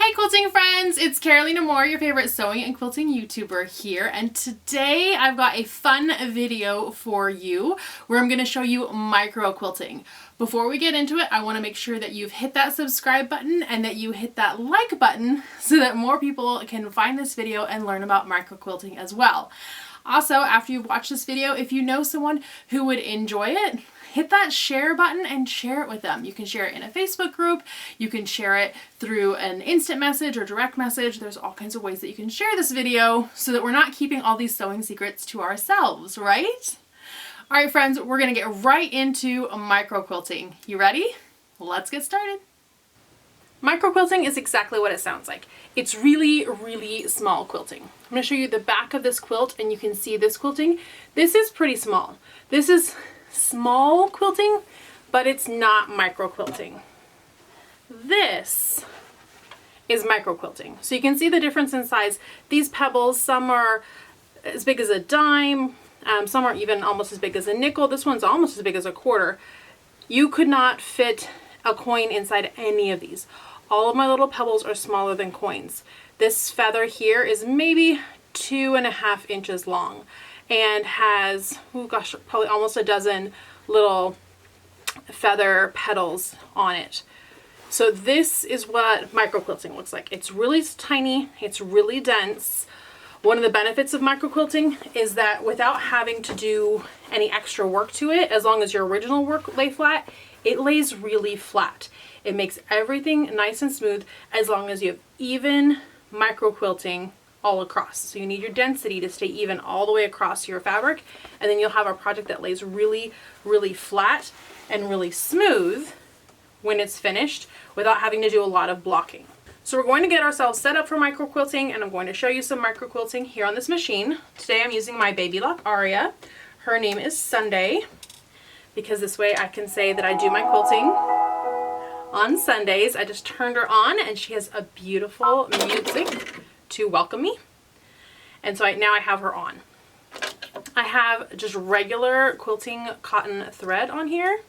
Hey quilting friends, it's Carolina Moore, your favorite sewing and quilting YouTuber here, and today I've got a fun video for you where I'm going to show you micro quilting. Before we get into it, I want to make sure that you've hit that subscribe button and that you hit that like button so that more people can find this video and learn about micro quilting as well. Also, after you've watched this video, if you know someone who would enjoy it, hit that share button and share it with them. You can share it in a Facebook group, you can share it through an instant message or direct message. There's all kinds of ways that you can share this video so that we're not keeping all these sewing secrets to ourselves, right? All right, friends, we're gonna get right into micro quilting. You ready? Let's get started. Micro quilting is exactly what it sounds like. It's really, really small quilting. I'm going to show you the back of this quilt and you can see this quilting. This is pretty small. This is small quilting, but it's not micro quilting. This is micro quilting. So you can see the difference in size. These pebbles, some are as big as a dime, some are even almost as big as a nickel. This one's almost as big as a quarter. You could not fit a coin inside any of these. All of my little pebbles are smaller than coins. This feather here is maybe 2.5 inches long and has, oh gosh, probably almost a dozen little feather petals on it. So this is what micro quilting looks like. It's really tiny, it's really dense. One of the benefits of micro quilting is that without having to do any extra work to it, as long as your original work lay flat, it lays really flat. It makes everything nice and smooth as long as you have even micro quilting all across. So you need your density to stay even all the way across your fabric, and then you'll have a project that lays really, really flat and really smooth when it's finished without having to do a lot of blocking. So we're going to get ourselves set up for micro quilting, and I'm going to show you some micro quilting here on this machine. Today I'm using my baby lock Aria. Her name is Sunday, because this way I can say that I do my quilting on Sundays. I just turned her on and she has a beautiful music to welcome me. And so now I have her on. I have just regular quilting cotton thread on here.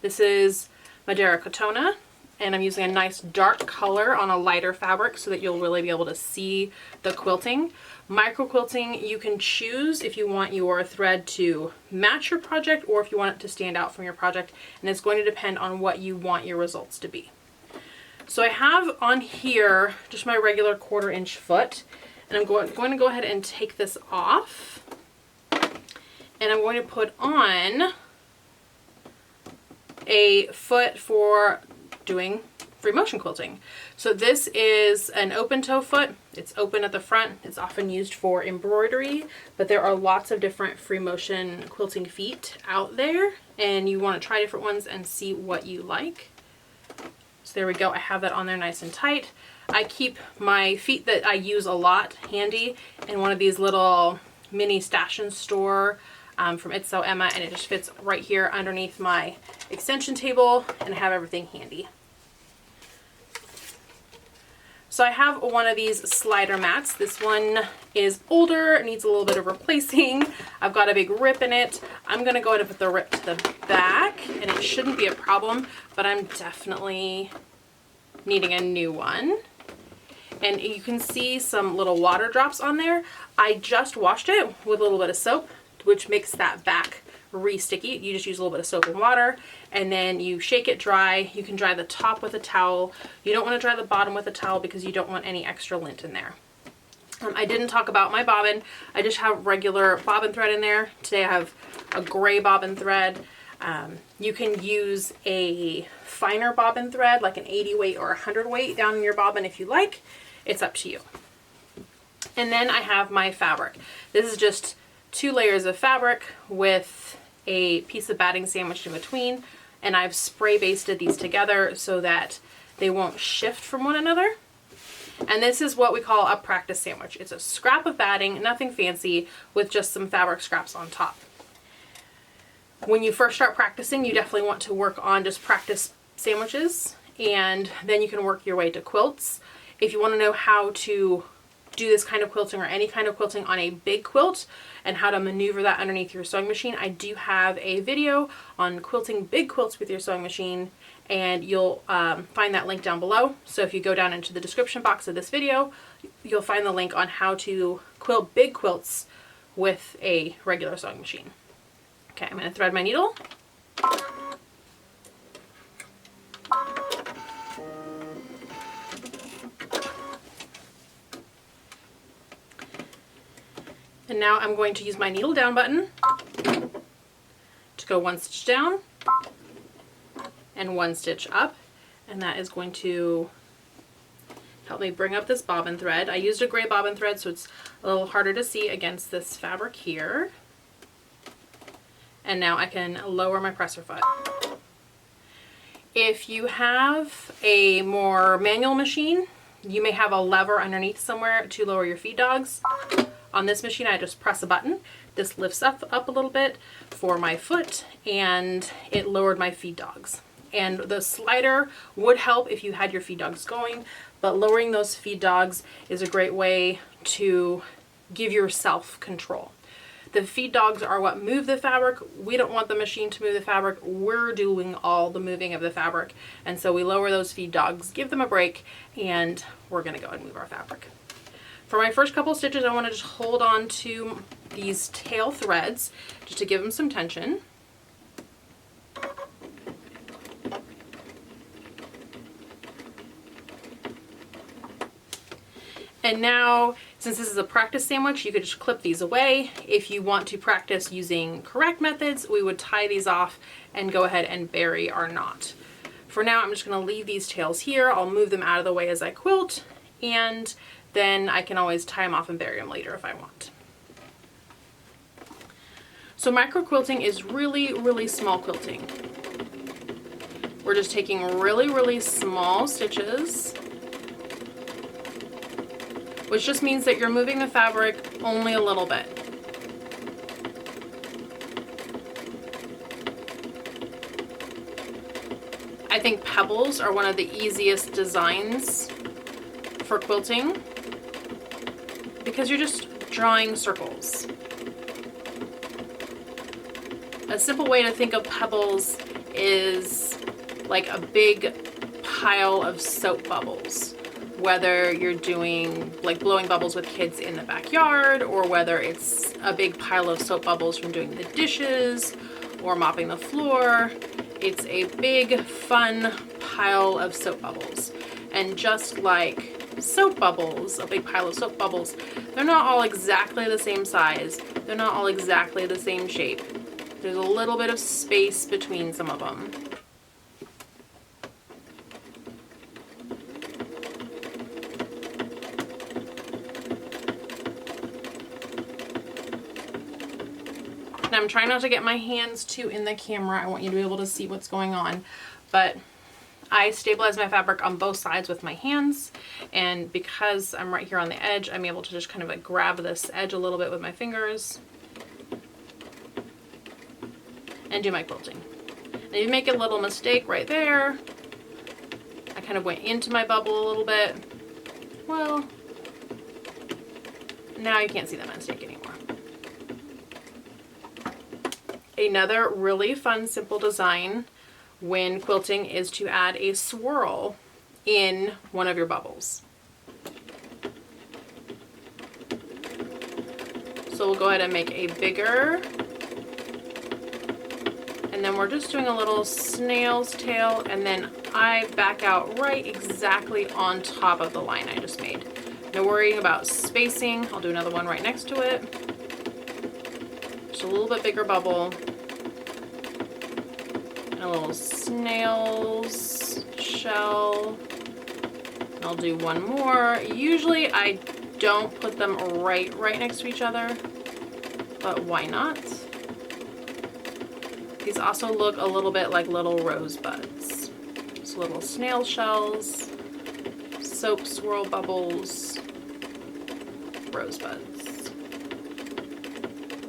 This is Madeira Cotona, and I'm using a nice dark color on a lighter fabric so that you'll really be able to see the quilting. Micro quilting, you can choose if you want your thread to match your project or if you want it to stand out from your project, and it's going to depend on what you want your results to be. So I have on here just my regular 1/4 inch foot, and I'm going to go ahead and take this off, and I'm going to put on a foot for doing free motion quilting. So this is an open toe foot. It's open at the front. It's often used for embroidery, but there are lots of different free motion quilting feet out there, and you want to try different ones and see what you like. So there we go. I have that on there nice and tight. I keep my feet that I use a lot handy in one of these little mini stash and store from It's So Emma, and it just fits right here underneath my extension table, and I have everything handy. So I have one of these slider mats. This one is older, needs a little bit of replacing. I've got a big rip in it. I'm gonna go ahead and put the rip to the back, and it shouldn't be a problem, but I'm definitely needing a new one. And you can see some little water drops on there. I just washed it with a little bit of soap, which makes that back re-sticky. You just use a little bit of soap and water, and then you shake it dry. You can dry the top with a towel. You don't want to dry the bottom with a towel because you don't want any extra lint in there. I didn't talk about my bobbin. I just have regular bobbin thread in there. Today I have a gray bobbin thread. You can use a finer bobbin thread, like an 80 weight or 100 weight down in your bobbin if you like. It's up to you. And then I have my fabric. This is just 2 layers of fabric with a piece of batting sandwiched in between, and I've spray basted these together so that they won't shift from one another. And this is what we call a practice sandwich. It's a scrap of batting, nothing fancy, with just some fabric scraps on top. When you first start practicing, you definitely want to work on just practice sandwiches, and then you can work your way to quilts. If you want to know how to do this kind of quilting or any kind of quilting on a big quilt and how to maneuver that underneath your sewing machine, I do have a video on quilting big quilts with your sewing machine, and you'll find that link down below. So if you go down into the description box of this video, you'll find the link on how to quilt big quilts with a regular sewing machine. Okay, I'm going to thread my needle. And now I'm going to use my needle down button to go 1 stitch down and 1 stitch up, and that is going to help me bring up this bobbin thread. I used a gray bobbin thread, so it's a little harder to see against this fabric here. And now I can lower my presser foot. If you have a more manual machine, you may have a lever underneath somewhere to lower your feed dogs. On this machine, I just press a button. This lifts up a little bit for my foot, and it lowered my feed dogs. And the slider would help if you had your feed dogs going, but lowering those feed dogs is a great way to give yourself control. The feed dogs are what move the fabric. We don't want the machine to move the fabric. We're doing all the moving of the fabric. And so we lower those feed dogs, give them a break, and we're gonna go and move our fabric. For my first couple stitches, I want to just hold on to these tail threads just to give them some tension. And now, since this is a practice sandwich, you could just clip these away. If you want to practice using correct methods, we would tie these off and go ahead and bury our knot. For now, I'm just going to leave these tails here. I'll move them out of the way as I quilt, and then I can always tie them off and bury them later if I want. So micro quilting is really, really small quilting. We're just taking really, really small stitches, which just means that you're moving the fabric only a little bit. I think Pebbles are one of the easiest designs for quilting because you're just drawing circles. A simple way to think of Pebbles is like a big pile of soap bubbles. Whether you're doing like blowing bubbles with kids in the backyard, or whether it's a big pile of soap bubbles from doing the dishes or mopping the floor, it's a big fun pile of soap bubbles. And just like soap bubbles, a big pile of soap bubbles, they're not all exactly the same size, they're not all exactly the same shape. There's a little bit of space between some of them. Now I'm trying not to get my hands too in the camera. I want you to be able to see what's going on, but I stabilize my fabric on both sides with my hands, and because I'm right here on the edge, I'm able to just kind of like grab this edge a little bit with my fingers and do my quilting. And if you make a little mistake right there, I kind of went into my bubble a little bit. Well, now you can't see that mistake anymore. Another really fun, simple design when quilting is to add a swirl in one of your bubbles. So we'll go ahead and make a bigger, and then we're just doing a little snail's tail, and then I back out right exactly on top of the line I just made. No worrying about spacing. I'll do another one right next to it. Just a little bit bigger bubble. And a little snail's shell. And I'll do one more. Usually I don't put them right next to each other, but why not? These also look a little bit like little rosebuds. So little snail shells, soap swirl bubbles, rosebuds.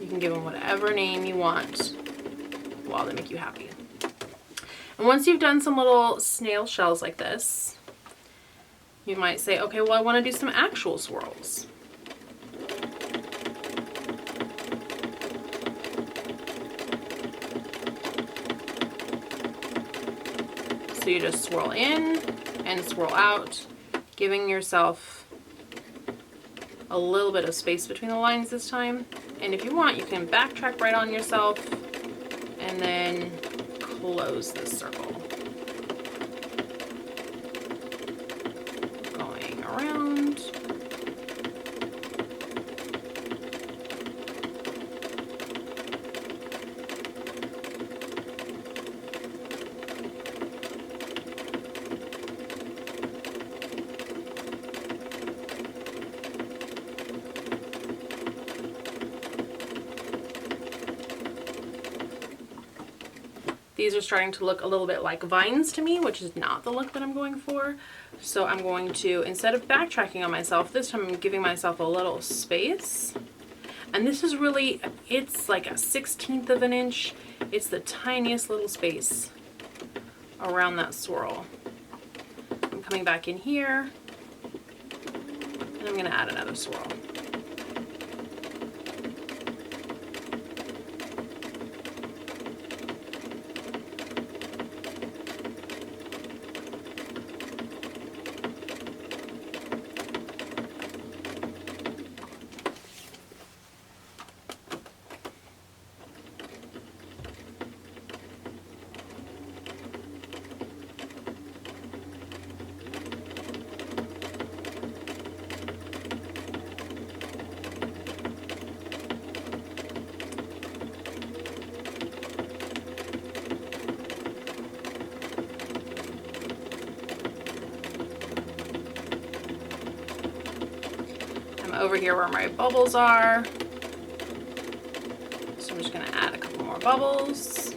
You can give them whatever name you want while they make you happy. And once you've done some little snail shells like this, you might say, okay, well, I want to do some actual swirls. So you just swirl in and swirl out, giving yourself a little bit of space between the lines this time. And if you want, you can backtrack right on yourself and then close this circle. Going around. These are starting to look a little bit like vines to me, which is not the look that I'm going for. So I'm going to, instead of backtracking on myself, this time I'm giving myself a little space. And this is really, it's like a 1/16 of an inch. It's the tiniest little space around that swirl. I'm coming back in here, and I'm gonna add another swirl. Over here where my bubbles are. So I'm just going to add a couple more bubbles.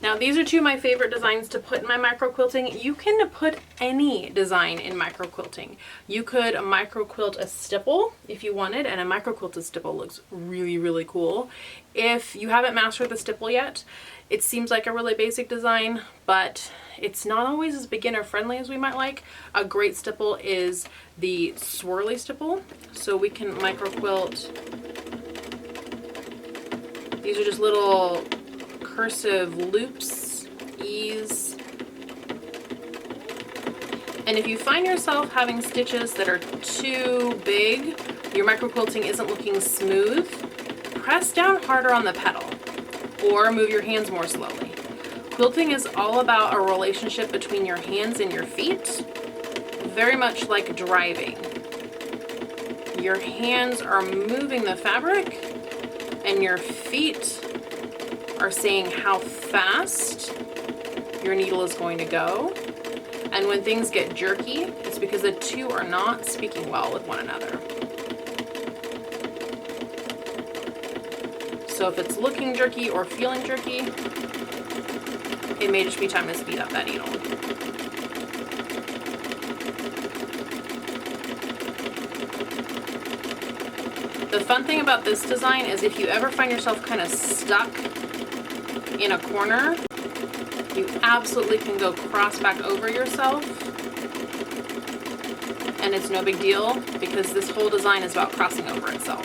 Now these are two of my favorite designs to put in my micro quilting. You can put any design in micro quilting. You could micro quilt a stipple if you wanted, and a micro quilted stipple looks really, really cool. If you haven't mastered the stipple yet, it seems like a really basic design, but it's not always as beginner friendly as we might like. A great stipple is the swirly stipple. So we can micro quilt. These are just little cursive loops, ease. And if you find yourself having stitches that are too big, your micro quilting isn't looking smooth, press down harder on the pedal or move your hands more slowly. Quilting is all about a relationship between your hands and your feet, very much like driving. Your hands are moving the fabric and your feet are saying how fast your needle is going to go. And when things get jerky, it's because the two are not speaking well with one another. So if it's looking jerky or feeling jerky, it may just be time to speed up that needle. The fun thing about this design is if you ever find yourself kind of stuck in a corner, you absolutely can go cross back over yourself, and it's no big deal because this whole design is about crossing over itself.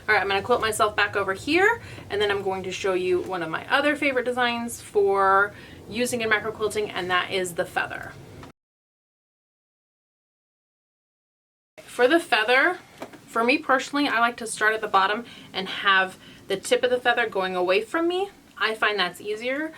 All right, I'm going to quilt myself back over here, and then I'm going to show you one of my other favorite designs for using in micro quilting, and that is the feather. For the feather, for me personally, I like to start at the bottom and have the tip of the feather going away from me. I find that's easier.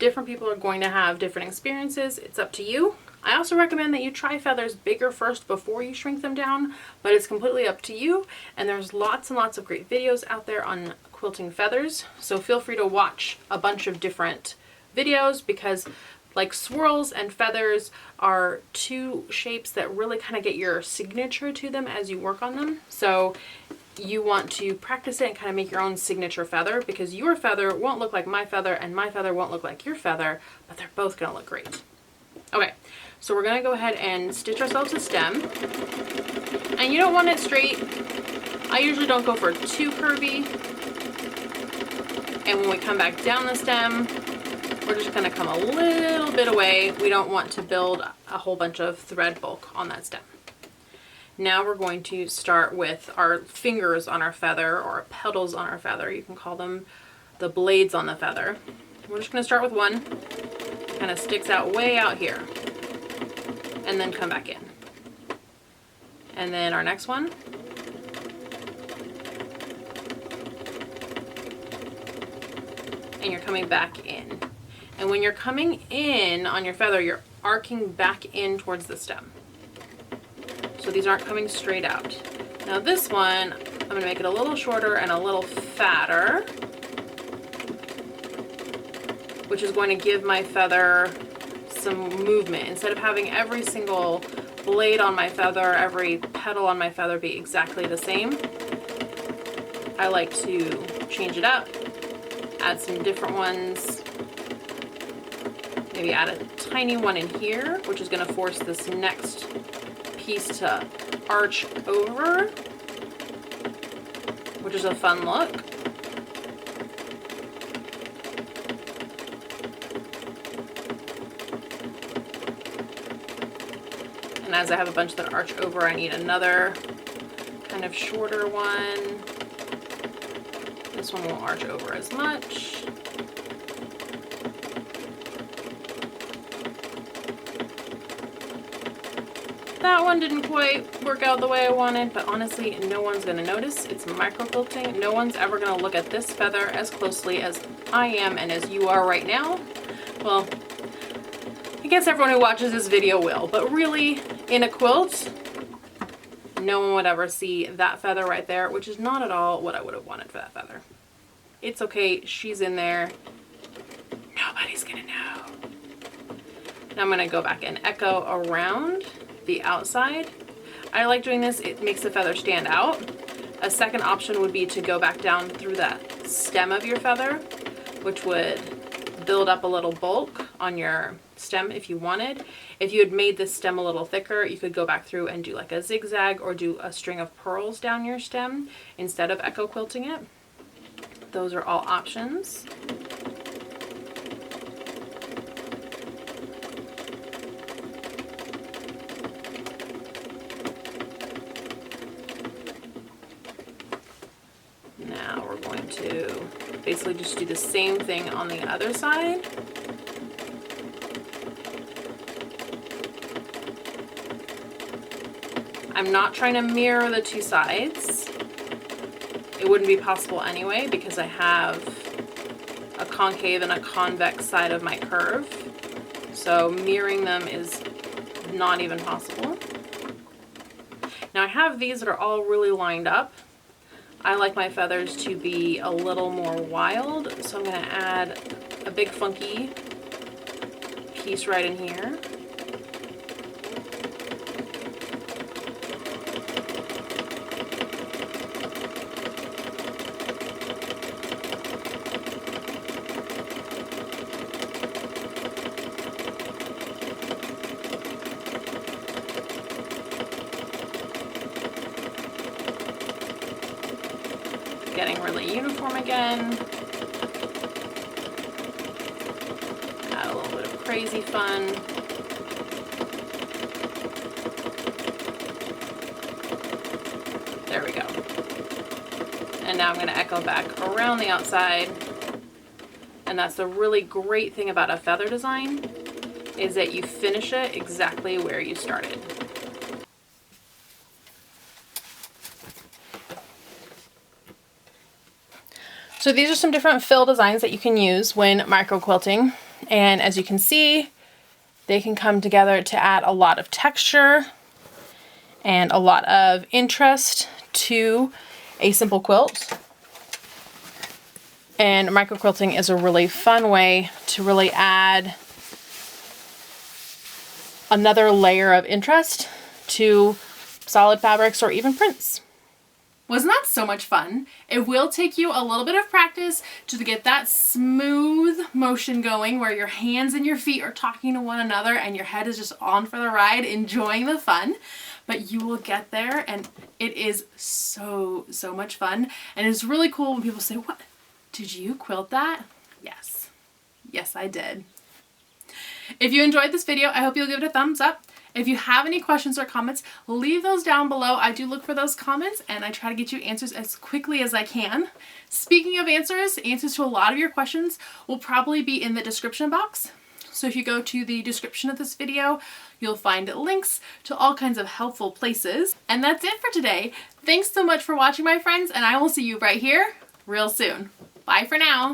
Different people are going to have different experiences. It's up to you. I also recommend that you try feathers bigger first before you shrink them down, but it's completely up to you. And there's lots and lots of great videos out there on quilting feathers. So feel free to watch a bunch of different videos because Like swirls and feathers are two shapes that really kind of get your signature to them as you work on them. So you want to practice it and kind of make your own signature feather, because your feather won't look like my feather and my feather won't look like your feather, but they're both going to look great. Okay, so we're going to go ahead and stitch ourselves a stem. And you don't want it straight. I usually don't go for too curvy. And when we come back down the stem, we're just going to come a little bit away. We don't want to build a whole bunch of thread bulk on that stem. Now we're going to start with our fingers on our feather, or petals on our feather. You can call them the blades on the feather. We're just going to start with one. Kind of sticks out way out here. And then come back in. And then our next one. And you're coming back in. And when you're coming in on your feather, you're arcing back in towards the stem. So these aren't coming straight out. Now this one, I'm going to make it a little shorter and a little fatter, which is going to give my feather some movement. Instead of having every single blade on my feather, every petal on my feather be exactly the same, I like to change it up, add some different ones, maybe add a tiny one in here, which is going to force this next piece to arch over, which is a fun look. And as I have a bunch that arch over, I need another kind of shorter one. This one won't arch over as much. That one didn't quite work out the way I wanted, but honestly, no one's going to notice. It's micro quilting. No one's ever going to look at this feather as closely as I am and as you are right now. Well, I guess everyone who watches this video will, but really, in a quilt, no one would ever see that feather right there, which is not at all what I would have wanted for that feather. It's okay, she's in there. Nobody's going to know. Now I'm going to go back and echo around the outside. I like doing this, it makes the feather stand out. A second option would be to go back down through that stem of your feather, which would build up a little bulk on your stem if you wanted. If you had made this stem a little thicker, you could go back through and do like a zigzag or do a string of pearls down your stem instead of echo quilting it. Those are all options. To basically just do the same thing on the other side. I'm not trying to mirror the two sides. It wouldn't be possible anyway because I have a concave and a convex side of my curve. So mirroring them is not even possible. Now I have these that are all really lined up. I like my feathers to be a little more wild, so I'm going to add a big funky piece right in here. Getting really uniform again. Add a little bit of crazy fun. There we go. And now I'm going to echo back around the outside. And that's the really great thing about a feather design, is that you finish it exactly where you started. So these are some different fill designs that you can use when micro quilting, and as you can see, they can come together to add a lot of texture and a lot of interest to a simple quilt. And micro quilting is a really fun way to really add another layer of interest to solid fabrics or even prints. Wasn't that so much fun? It will take you a little bit of practice to get that smooth motion going where your hands and your feet are talking to one another and your head is just on for the ride, enjoying the fun. But you will get there, and it is so much fun. And it's really cool when people say, "What? Did you quilt that?" Yes. Yes, I did. If you enjoyed this video, I hope you'll give it a thumbs up. If you have any questions or comments, leave those down below. I do look for those comments and I try to get you answers as quickly as I can. Speaking of answers to a lot of your questions will probably be in the description box. So if you go to the description of this video, you'll find links to all kinds of helpful places. And that's it for today. Thanks so much for watching, my friends, and I will see you right here real soon. Bye for now.